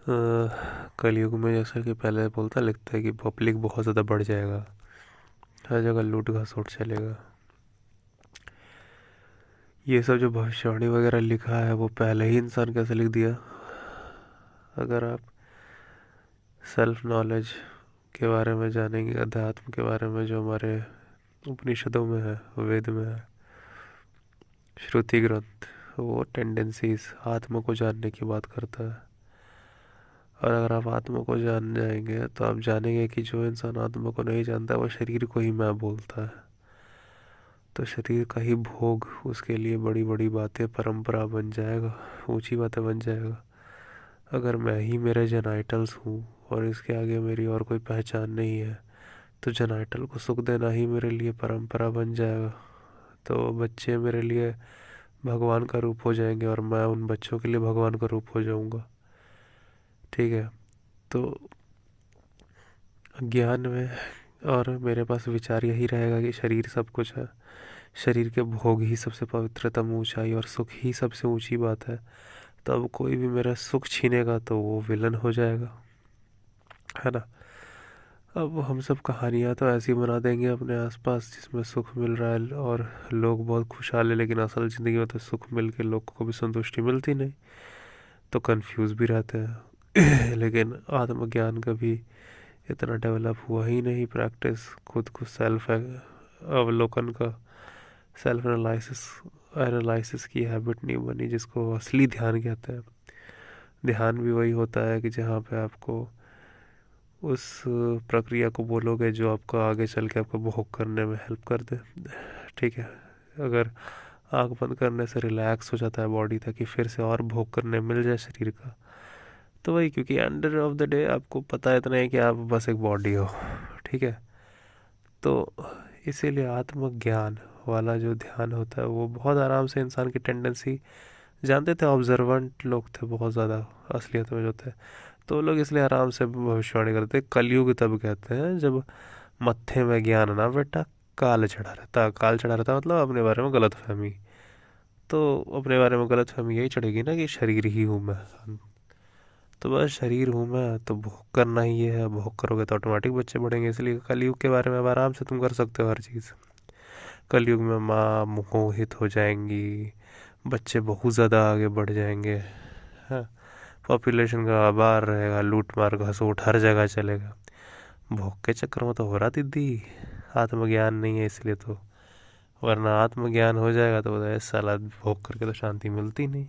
कलयुग में जैसा कि पहले बोलता लिखता है कि पब्लिक बहुत ज़्यादा बढ़ जाएगा, हर जगह लूट घसोट चलेगा। ये सब जो भविष्यवाणी वगैरह लिखा है वो पहले ही इंसान कैसे लिख दिया। अगर आप सेल्फ नॉलेज के बारे में जानेंगे, अध्यात्म के बारे में जो हमारे उपनिषदों में है, वेद में है, श्रुति ग्रंथ, वो टेंडेंसीज आत्मा को जानने की बात करता है। और अगर आप आत्मा को जान जाएंगे तो आप जानेंगे कि जो इंसान आत्मा को नहीं जानता वो शरीर को ही मैं बोलता है। तो शरीर का ही भोग उसके लिए बड़ी बड़ी बातें परंपरा बन जाएगा, ऊंची बातें बन जाएगा। अगर मैं ही मेरे जेनाइटल्स हूँ और इसके आगे मेरी और कोई पहचान नहीं है, तो जेनाइटल को सुख देना ही मेरे लिए परंपरा बन जाएगा। तो बच्चे मेरे लिए भगवान का रूप हो जाएंगे और मैं उन बच्चों के लिए भगवान का रूप हो जाऊंगा। ठीक है। तो ज्ञान में और मेरे पास विचार यही रहेगा कि शरीर सब कुछ है, शरीर के भोग ही सबसे पवित्रतम ऊंचाई और सुख ही सबसे ऊंची बात है। तो अब कोई भी मेरा सुख छीनेगा तो वो विलन हो जाएगा, है ना। अब हम सब कहानियाँ तो ऐसी बना देंगे अपने आसपास जिसमें सुख मिल रहा है और लोग बहुत खुशहाल है, लेकिन असल ज़िंदगी में तो सुख मिल के लोग को भी संतुष्टि मिलती नहीं, तो कंफ्यूज भी रहते हैं। लेकिन आत्मज्ञान कभी इतना डेवलप हुआ ही नहीं, प्रैक्टिस खुद को सेल्फ अवलोकन का, सेल्फ एनालिसिस एनालिसिस की हैबिट नहीं बनी, जिसको असली ध्यान कहते हैं। ध्यान भी वही होता है कि जहाँ पे आपको उस प्रक्रिया को बोलोगे जो आपको आगे चल के आपको भोग करने में हेल्प कर दे। ठीक है। अगर आँख बंद करने से रिलैक्स हो जाता है बॉडी ताकि फिर से और भोग करने मिल जाए शरीर का, तो वही, क्योंकि एंड ऑफ द डे आपको पता है इतना है कि आप बस एक बॉडी हो। ठीक है। तो इसीलिए आत्मज्ञान वाला जो ध्यान होता है वो बहुत आराम से इंसान की टेंडेंसी जानते थे, ऑब्जर्वेंट लोग थे बहुत ज़्यादा असलियत में जो थे, तो वो लोग इसलिए आराम से भविष्यवाणी करते। कलयुग तब कहते हैं जब मत्थे में ज्ञान ना बेटा, काल चढ़ा रहता। काल चढ़ा रहता मतलब अपने बारे में गलत फहमी। तो अपने बारे में गलत फहमी यही चढ़ेगी ना कि शरीर ही हूँ मैं, तो बस शरीर हूँ मैं, तो भोग करना ही है। भोग करोगे तो ऑटोमेटिक बच्चे बढ़ेंगे। इसलिए कलयुग के बारे में अब आराम से तुम कर सकते हो हर चीज़। कलयुग में माँ मोहित हो जाएंगी, बच्चे बहुत ज़्यादा आगे बढ़ जाएंगे, हाँ। पॉपुलेशन का आबार रहेगा, लूट मार घसोट हर जगह चलेगा। भोग के चक्कर में तो हो रहा दीदी, आत्मज्ञान नहीं है इसलिए तो। वरना आत्मज्ञान हो जाएगा तो बताए साला भोग करके तो शांति मिलती नहीं।